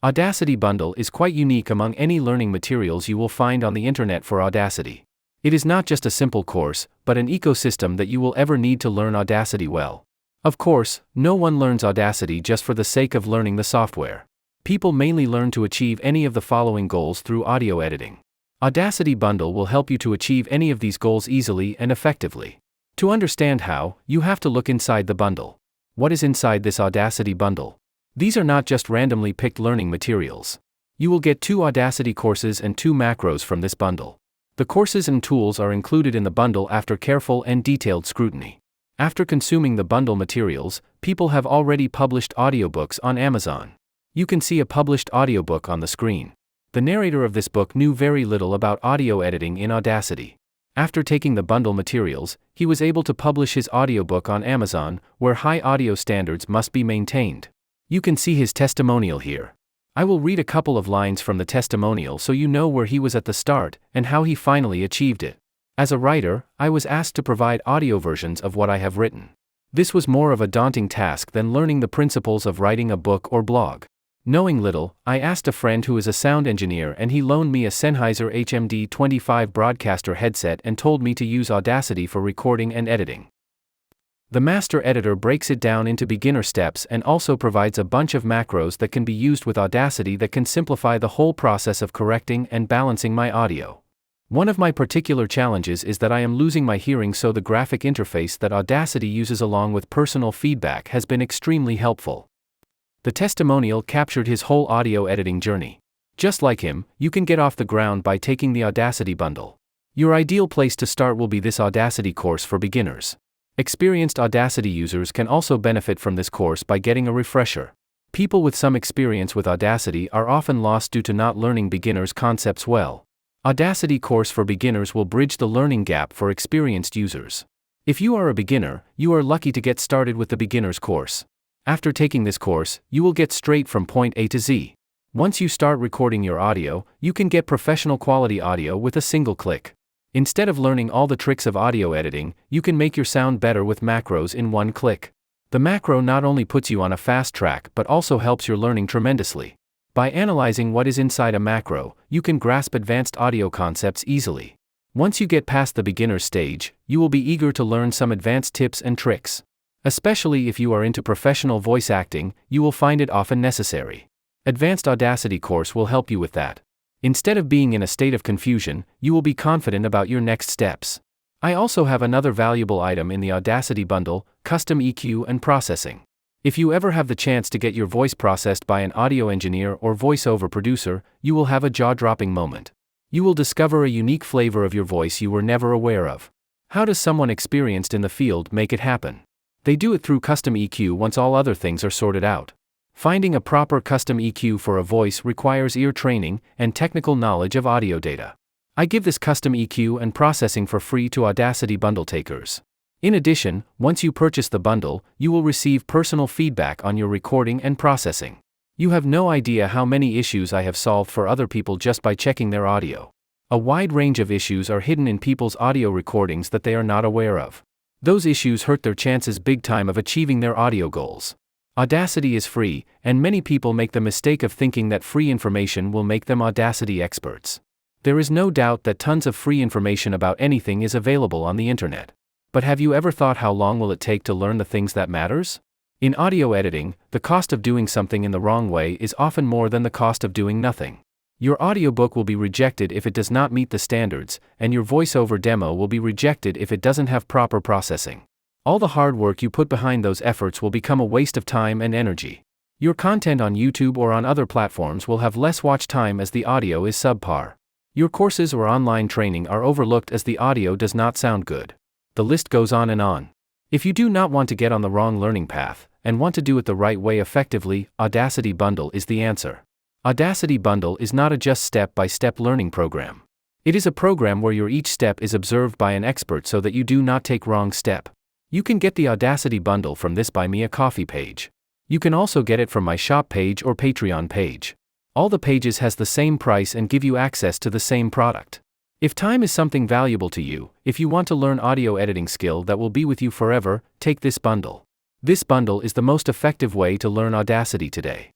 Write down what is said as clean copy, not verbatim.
Audacity Bundle is quite unique among any learning materials you will find on the internet for Audacity. It is not just a simple course, but an ecosystem that you will ever need to learn Audacity well. Of course, no one learns Audacity just for the sake of learning the software. People mainly learn to achieve any of the following goals through audio editing. Audacity Bundle will help you to achieve any of these goals easily and effectively. To understand how, you have to look inside the bundle. What is inside this Audacity Bundle? These are not just randomly picked learning materials. You will get 2 Audacity courses and 2 macros from this bundle. The courses and tools are included in the bundle after careful and detailed scrutiny. After consuming the bundle materials, people have already published audiobooks on Amazon. You can see a published audiobook on the screen. The narrator of this book knew very little about audio editing in Audacity. After taking the bundle materials, he was able to publish his audiobook on Amazon, where high audio standards must be maintained. You can see his testimonial here. I will read a couple of lines from the testimonial so you know where he was at the start and how he finally achieved it. As a writer, I was asked to provide audio versions of what I have written. This was more of a daunting task than learning the principles of writing a book or blog. Knowing little, I asked a friend who is a sound engineer and he loaned me a Sennheiser HMD25 broadcaster headset and told me to use Audacity for recording and editing. The master editor breaks it down into beginner steps and also provides a bunch of macros that can be used with Audacity that can simplify the whole process of correcting and balancing my audio. One of my particular challenges is that I am losing my hearing, so the graphic interface that Audacity uses along with personal feedback has been extremely helpful. The testimonial captured his whole audio editing journey. Just like him, you can get off the ground by taking the Audacity Bundle. Your ideal place to start will be this Audacity course for beginners. Experienced Audacity users can also benefit from this course by getting a refresher. People with some experience with Audacity are often lost due to not learning beginners' concepts well. Audacity course for beginners will bridge the learning gap for experienced users. If you are a beginner, you are lucky to get started with the beginner's course. After taking this course, you will get straight from point A to Z. Once you start recording your audio, you can get professional quality audio with a single click. Instead of learning all the tricks of audio editing, you can make your sound better with macros in one click. The macro not only puts you on a fast track but also helps your learning tremendously. By analyzing what is inside a macro, you can grasp advanced audio concepts easily. Once you get past the beginner stage, you will be eager to learn some advanced tips and tricks. Especially if you are into professional voice acting, you will find it often necessary. Advanced Audacity course will help you with that. Instead of being in a state of confusion, you will be confident about your next steps. I also have another valuable item in the Audacity Bundle: custom EQ and processing. If you ever have the chance to get your voice processed by an audio engineer or voiceover producer, you will have a jaw-dropping moment. You will discover a unique flavor of your voice you were never aware of. How does someone experienced in the field make it happen? They do it through custom EQ once all other things are sorted out. Finding a proper custom EQ for a voice requires ear training and technical knowledge of audio data. I give this custom EQ and processing for free to Audacity Bundle takers. In addition, once you purchase the bundle, you will receive personal feedback on your recording and processing. You have no idea how many issues I have solved for other people just by checking their audio. A wide range of issues are hidden in people's audio recordings that they are not aware of. Those issues hurt their chances big time of achieving their audio goals. Audacity is free, and many people make the mistake of thinking that free information will make them Audacity experts. There is no doubt that tons of free information about anything is available on the internet. But have you ever thought how long will it take to learn the things that matters? In audio editing, the cost of doing something in the wrong way is often more than the cost of doing nothing. Your audiobook will be rejected if it does not meet the standards, and your voiceover demo will be rejected if it doesn't have proper processing. All the hard work you put behind those efforts will become a waste of time and energy. Your content on YouTube or on other platforms will have less watch time as the audio is subpar. Your courses or online training are overlooked as the audio does not sound good. The list goes on and on. If you do not want to get on the wrong learning path, and want to do it the right way effectively, Audacity Bundle is the answer. Audacity Bundle is not a just step-by-step learning program. It is a program where your each step is observed by an expert so that you do not take wrong step. You can get the Audacity Bundle from this Buy Me a Coffee page. You can also get it from my shop page or Patreon page. All the pages has the same price and give you access to the same product. If time is something valuable to you, if you want to learn audio editing skill that will be with you forever, take this bundle. This bundle is the most effective way to learn Audacity today.